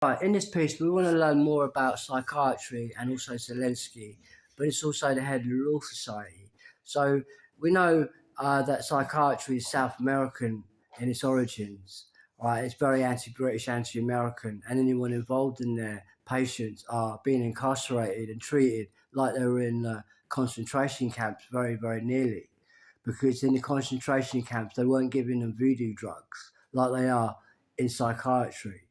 Right, in this piece, we want to learn more about psychiatry and also Zelensky, but it's also the head of the Law Society. So we know that psychiatry is South American in its origins. Right, it's very anti-British, anti-American, and anyone involved in their patients are being incarcerated and treated like they were in concentration camps, very, very nearly, because in the concentration camps they weren't giving them voodoo drugs like they are in psychiatry.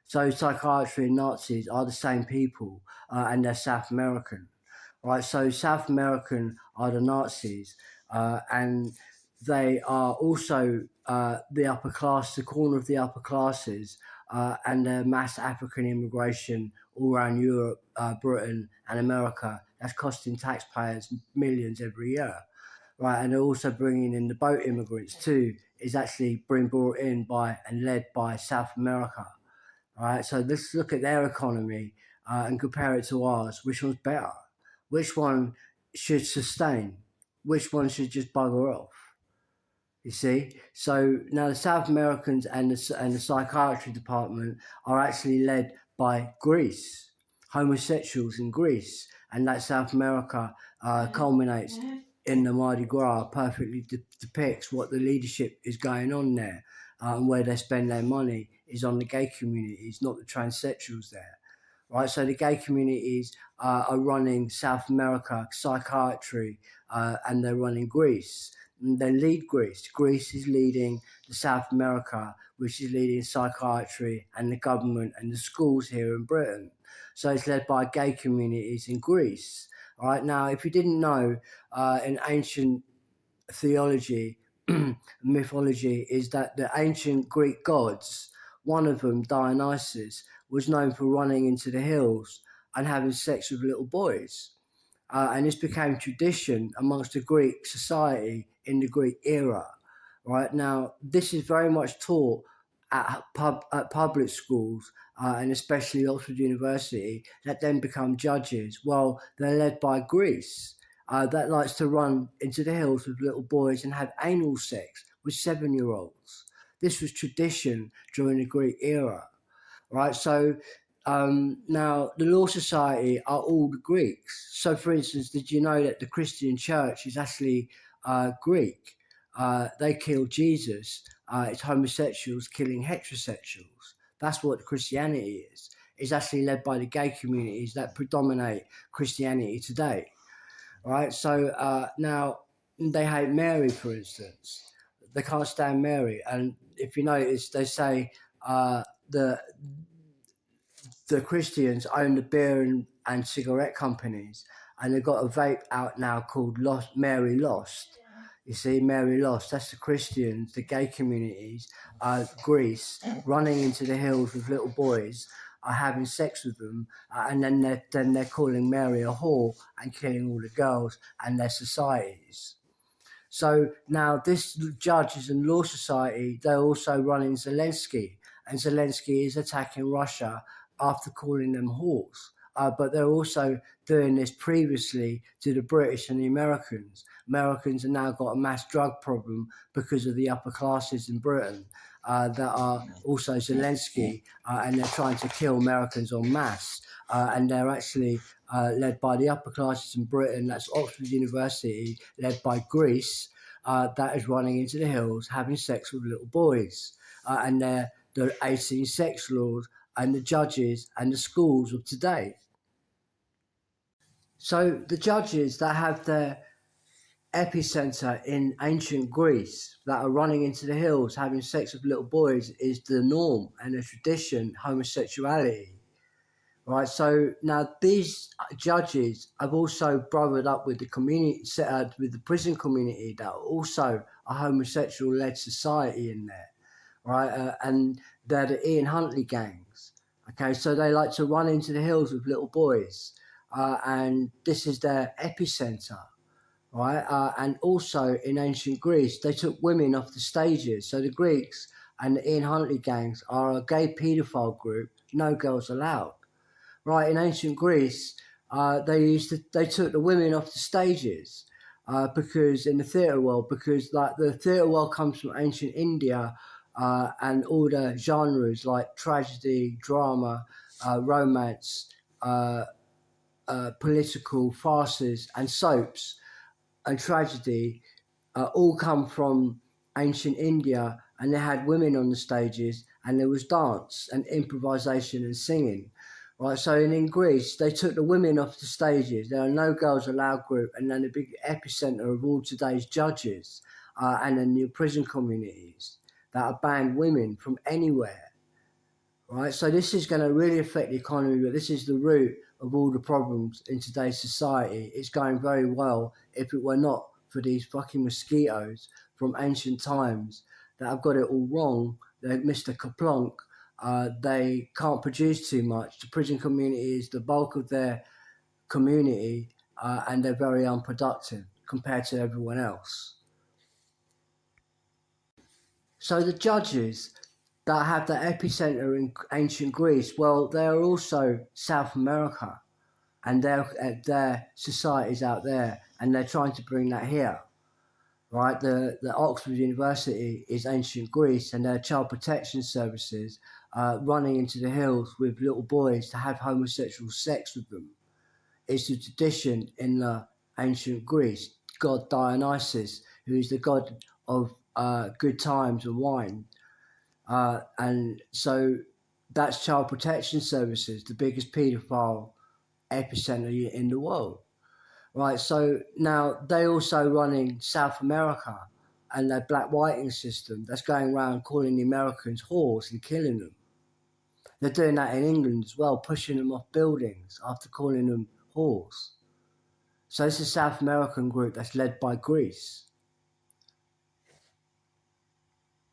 So psychiatry and Nazis are the same people, and they're South American, right? So South American are the Nazis, and they are also the upper class, the corner of the upper classes, and the mass African immigration all around Europe, Britain, and America. That's costing taxpayers millions every year, right? And they're also bringing in the boat immigrants too. Is actually being brought in by and led by South America. All right, so let's look at their economy and compare it to ours. Which one's better? Which one should sustain? Which one should just bugger off? You see, so now the South Americans and the psychiatry department are actually led by Greece, homosexuals in Greece, and that South America culminates in the Mardi Gras, perfectly depicts what the leadership is going on there, and where they spend their money is on the gay communities, not the transsexuals there. Right, so the gay communities are running South America psychiatry, and they're running Greece. They lead Greece. Greece is leading the South America, which is leading psychiatry and the government and the schools here in Britain. So it's led by gay communities in Greece. All right, now, if you didn't know, in ancient theology, mythology, is that the ancient Greek gods, one of them, Dionysus, was known for running into the hills and having sex with little boys. And this became tradition amongst the Greek society in the Greek era. Right now, this is very much taught at public schools, and especially Oxford University, that then become judges. Well, they're led by Greece, that likes to run into the hills with little boys and have anal sex with 7-year-olds. This was tradition during the Greek era, right? So now the Law Society are all the Greeks. So, for instance, did you know that the Christian Church is actually Greek? They killed Jesus. It's homosexuals killing heterosexuals. That's what Christianity is. It's actually led by the gay communities that predominate Christianity today, right? So now they hate Mary, for instance. They can't stand Mary, and if you notice, they say the Christians own the beer and cigarette companies, and they've got a vape out now called Mary Lost. You see, Mary Lost. That's the Christians, the gay communities, Greece, running into the hills with little boys, having sex with them, and then they're calling Mary a whore and killing all the girls and their societies. So now this judges and law society, they're also running Zelensky, and Zelensky is attacking Russia after calling them whores. But they're also doing this previously to the British and the Americans. Americans have now got a mass drug problem because of the upper classes in Britain that are also Zelensky, and they're trying to kill Americans en masse. And they're actually led by the upper classes in Britain. That's Oxford University, led by Greece, that is running into the hills, having sex with little boys. And they're the 18 sex laws and the judges and the schools of today. So the judges that have their epicenter in ancient Greece, that are running into the hills, having sex with little boys, is the norm and the tradition, homosexuality. Right, so now these judges have also brothered up with the community, with the prison community, that are also a homosexual-led society in there, right? And they're the Ian Huntley gangs. Okay, so they like to run into the hills with little boys, and this is their epicenter, right? And also in ancient Greece, they took women off the stages. So the Greeks and the Ian Huntley gangs are a gay paedophile group, no girls allowed. Right, in ancient Greece, they took the women off the stages, because in the theatre world, because like the theatre world comes from ancient India, and all the genres like tragedy, drama, romance, uh, political farces, and soaps and tragedy all come from ancient India, and they had women on the stages, and there was dance and improvisation and singing. Right, so in Greece, they took the women off the stages. There are no girls allowed group, and then the big epicenter of all today's judges and the new prison communities that have banned women from anywhere. Right, so this is going to really affect the economy, but this is the root of all the problems in today's society. It's going very well if it were not for these fucking mosquitoes from ancient times that have got it all wrong. They Mr. Kaplonk. They can't produce too much. The prison community is the bulk of their community, and they're very unproductive compared to everyone else. So the judges that have the epicenter in ancient Greece, well, they're also South America, and their societies out there, and they're trying to bring that here. Right, the Oxford University is ancient Greece, and their child protection services running into the hills with little boys to have homosexual sex with them. It's a tradition in the ancient Greece. God Dionysus, who is the god of good times and wine, and so that's child protection services, the biggest paedophile epicenter in the world. Right, so now they also running South America and their black whiting system that's going around calling the Americans whores and killing them. They're doing that in England as well, pushing them off buildings after calling them whores. So it's a South American group that's led by Greece.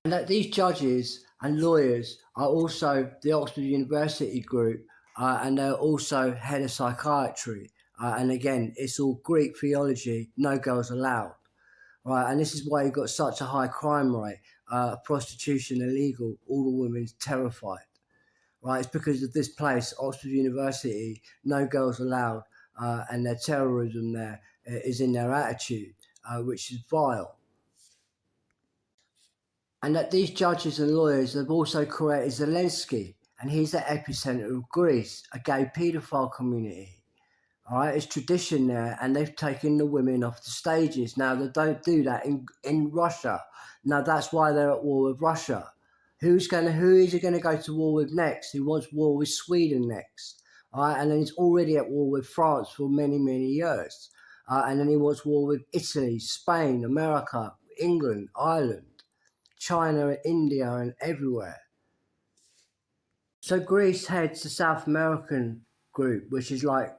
And that these judges and lawyers are also the Oxford University group, and they're also head of psychiatry. And again, it's all Greek theology, no girls allowed. Right, and this is why you've got such a high crime rate, prostitution illegal, all the women's terrified. Right, it's because of this place, Oxford University, no girls allowed, and their terrorism there is in their attitude, which is vile. And that these judges and lawyers have also created Zelensky, and he's the epicenter of Greece, a gay paedophile community. All right, it's tradition there, and they've taken the women off the stages. Now, they don't do that in Russia. Now, that's why they're at war with Russia. Who is he going to go to war with next? He wants war with Sweden next. All right, and then he's already at war with France for many, many years. And then he wants war with Italy, Spain, America, England, Ireland, China, India, and everywhere. So Greece heads the South American group, which is like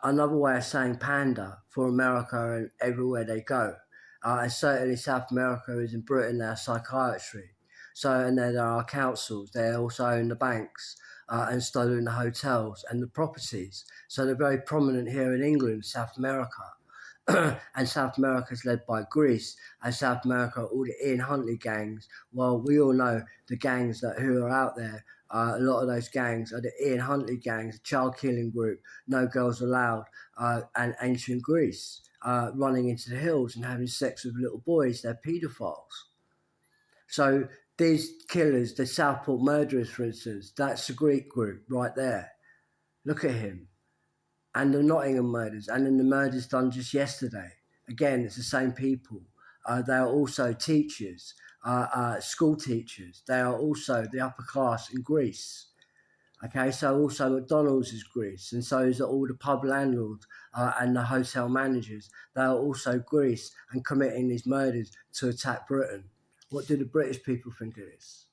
another way of saying panda for America and everywhere they go. And certainly South America is in Britain, their psychiatry. So, and then there are councils, they also own the banks and stolen the hotels and the properties. So they're very prominent here in England, South America. And South America is led by Greece, and South America, all the Ian Huntley gangs. Well, we all know the gangs who are out there. A lot of those gangs are the Ian Huntley gangs, a child killing group, No Girls Allowed, and ancient Greece, running into the hills and having sex with little boys. They're paedophiles. So these killers, the Southport murderers, for instance, that's a Greek group right there. Look at him. And the Nottingham murders, and then the murders done just yesterday. Again, it's the same people. They are also teachers, school teachers. They are also the upper class in Greece. Okay, so also McDonald's is Greece, and so is all the pub landlords and the hotel managers. They are also Greece and committing these murders to attack Britain. What do the British people think of this?